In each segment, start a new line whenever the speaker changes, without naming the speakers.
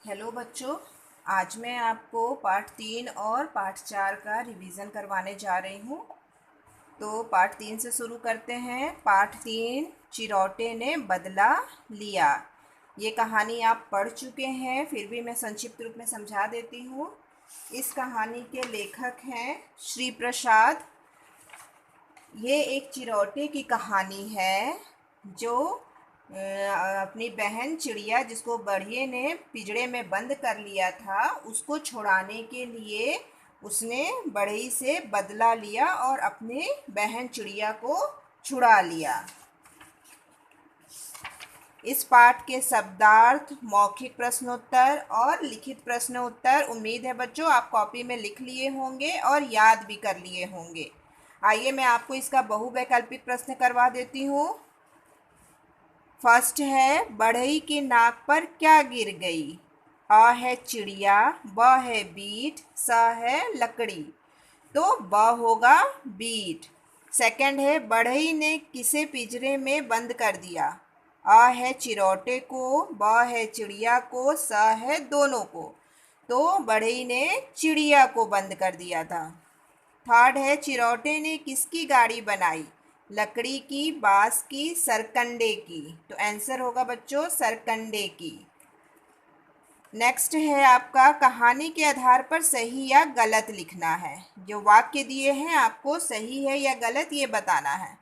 Hello बच्चों। आज मैं आपको पाठ 3 और पाठ 4 का रिवीजन करवाने जा रही हूँ। तो पाठ 3 से शुरू करते हैं। पाठ 3, चिरौटे ने बदला लिया। ये कहानी आप पढ़ चुके हैं, फिर भी मैं संक्षिप्त रूप में समझा देती हूँ। इस कहानी के लेखक हैं श्री प्रसाद। ये एक चिरौटे की कहानी है जो अपनी बहन चिड़िया, जिसको बढ़िए ने पिंजड़े में बंद कर लिया था, उसको छुड़ाने के लिए उसने बढ़ई से बदला लिया और अपने बहन चिड़िया को छुड़ा लिया। इस पाठ के शब्दार्थ, मौखिक प्रश्नोत्तर और लिखित प्रश्न उत्तर उम्मीद है बच्चों आप कॉपी में लिख लिए होंगे और याद भी कर लिए होंगे। आइए मैं आपको इसका बहुवैकल्पिक प्रश्न करवा देती हूँ। फर्स्ट है, बढ़ई की नाक पर क्या गिर गई? अ है चिड़िया, ब है बीट, स है लकड़ी। तो ब होगा बीट। सेकंड है, बढ़ई ने किसे पिंजरे में बंद कर दिया? अ है चिरौटे को, ब है चिड़िया को, स है दोनों को। तो बढ़ई ने चिड़िया को बंद कर दिया था। थर्ड है, चिरौटे ने किसकी गाड़ी बनाई? लकड़ी की, बांस की, सरकंडे की। तो आंसर होगा बच्चों सरकंडे की। नेक्स्ट है आपका, कहानी के आधार पर सही या गलत लिखना है। जो वाक्य दिए हैं आपको सही है या गलत ये बताना है।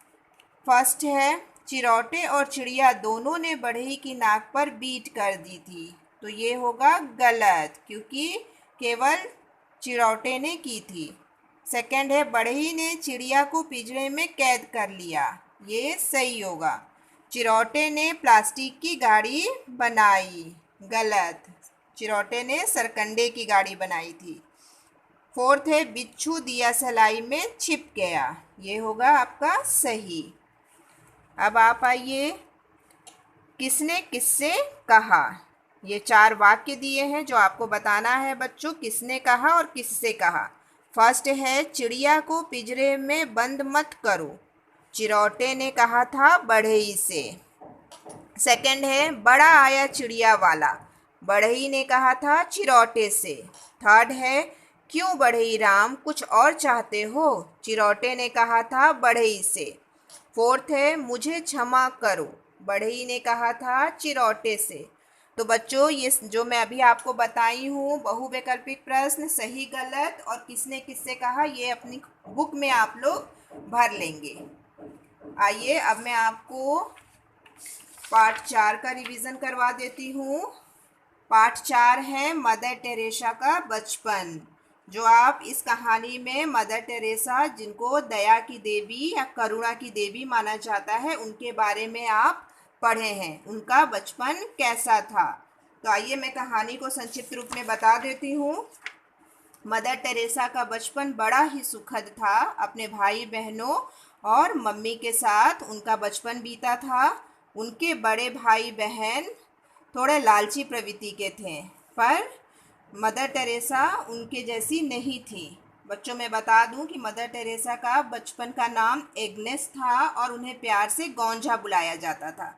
फर्स्ट है, चिरौटे और चिड़िया दोनों ने बढ़ई की नाक पर बीट कर दी थी। तो ये होगा गलत, क्योंकि केवल चिरौटे ने की थी। सेकंड है, बढ़ई ने चिड़िया को पिंजरे में कैद कर लिया। ये सही होगा। चिरौटे ने प्लास्टिक की गाड़ी बनाई। गलत, चिरौटे ने सरकंडे की गाड़ी बनाई थी। फोर्थ है, बिच्छू दिया सलाई में छिप गया। ये होगा आपका सही। अब आप आइए, किसने किससे कहा। ये 4 वाक्य दिए हैं जो आपको बताना है बच्चों, किसने कहा और किससे कहा। फर्स्ट है, चिड़िया को पिंजरे में बंद मत करो। चिरौटे ने कहा था बढ़ई से। सेकंड है, बड़ा आया चिड़िया वाला। बढ़ई ने कहा था चिरौटे से। थर्ड है, क्यों बढ़ई राम कुछ और चाहते हो? चिरौटे ने कहा था बढ़ई से। फोर्थ है, मुझे क्षमा करो। बढ़ई ने कहा था चिरौटे से। तो बच्चों ये जो मैं अभी आपको बताई हूँ बहुवैकल्पिक प्रश्न, सही गलत और किसने किससे कहा, ये अपनी बुक में आप लोग भर लेंगे। आइए अब मैं आपको पाठ 4 का रिवीजन करवा देती हूँ। पाठ 4 है मदर टेरेसा का बचपन। जो आप इस कहानी में मदर टेरेसा, जिनको दया की देवी या करुणा की देवी माना जाता है, उनके बारे में आप पढ़े हैं। उनका बचपन कैसा था? तो आइए मैं कहानी को संक्षिप्त रूप में बता देती हूँ। मदर टेरेसा का बचपन बड़ा ही सुखद था। अपने भाई बहनों और मम्मी के साथ उनका बचपन बीता था। उनके बड़े भाई बहन थोड़े लालची प्रवृत्ति के थे, पर मदर टेरेसा उनके जैसी नहीं थी। बच्चों मैं बता दूं कि मदर टेरेसा का बचपन का नाम एग्नेस था और उन्हें प्यार से गौंझा बुलाया जाता था।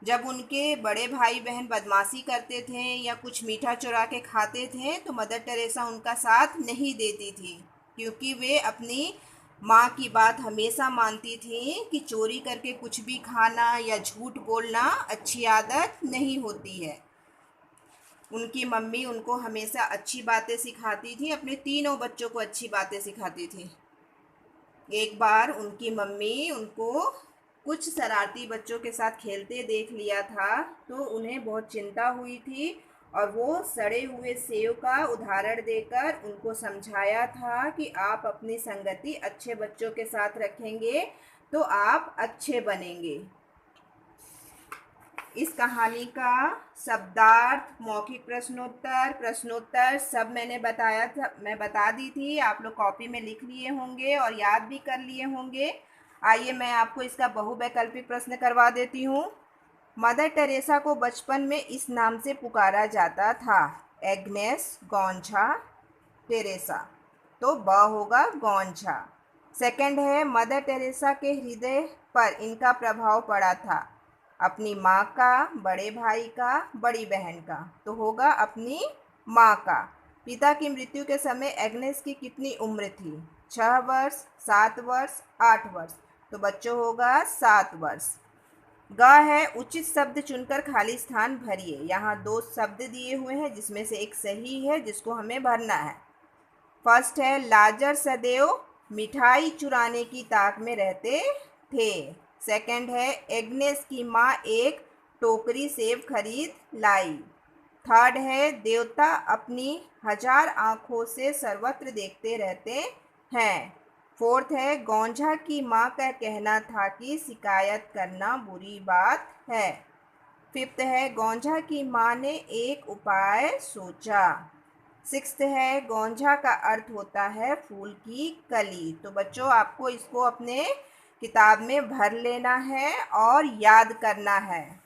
जब उनके बड़े भाई बहन बदमाशी करते थे या कुछ मीठा चुरा के खाते थे तो मदर टेरेसा उनका साथ नहीं देती थी, क्योंकि वे अपनी माँ की बात हमेशा मानती थी कि चोरी करके कुछ भी खाना या झूठ बोलना अच्छी आदत नहीं होती है। उनकी मम्मी उनको हमेशा अच्छी बातें सिखाती थी, अपने तीनों बच्चों को अच्छी बातें सिखाती थी। एक बार उनकी मम्मी उनको कुछ शरारती बच्चों के साथ खेलते देख लिया था, तो उन्हें बहुत चिंता हुई थी और वो सड़े हुए सेव का उदाहरण देकर उनको समझाया था कि आप अपनी संगति अच्छे बच्चों के साथ रखेंगे तो आप अच्छे बनेंगे। इस कहानी का शब्दार्थ, मौखिक प्रश्नोत्तर, प्रश्नोत्तर सब मैंने बताया था, मैं बता दी थी। आप लोग कॉपी में लिख लिए होंगे और याद भी कर लिए होंगे। आइए मैं आपको इसका बहुवैकल्पिक प्रश्न करवा देती हूँ। मदर टेरेसा को बचपन में इस नाम से पुकारा जाता था, एग्नेस, गौंझा, टेरेसा। तो ब होगा गौंझा। सेकंड है, मदर टेरेसा के हृदय पर इनका प्रभाव पड़ा था। अपनी माँ का, बड़े भाई का, बड़ी बहन का, तो होगा अपनी माँ का। पिता की मृत्यु के समय एग्नेस की कितनी उम्र थी? 6 वर्ष, 7 वर्ष, 8 वर्ष। तो बच्चों होगा 7 वर्ष। ग है, उचित शब्द चुनकर खाली स्थान भरिए। यहाँ 2 शब्द दिए हुए हैं जिसमें से एक सही है जिसको हमें भरना है। फर्स्ट है, लाजर सदैव मिठाई चुराने की ताक में रहते थे। सेकंड है, एग्नेस की माँ एक टोकरी सेब खरीद लाई। थर्ड है, देवता अपनी 1000 आंखों से सर्वत्र देखते रहते हैं। फोर्थ है, गौंझा की माँ का कहना था कि शिकायत करना बुरी बात है। फिफ्थ है, गौंझा की माँ ने एक उपाय सोचा। सिक्स्थ है, गौंझा का अर्थ होता है फूल की कली। तो बच्चों आपको इसको अपने किताब में भर लेना है और याद करना है।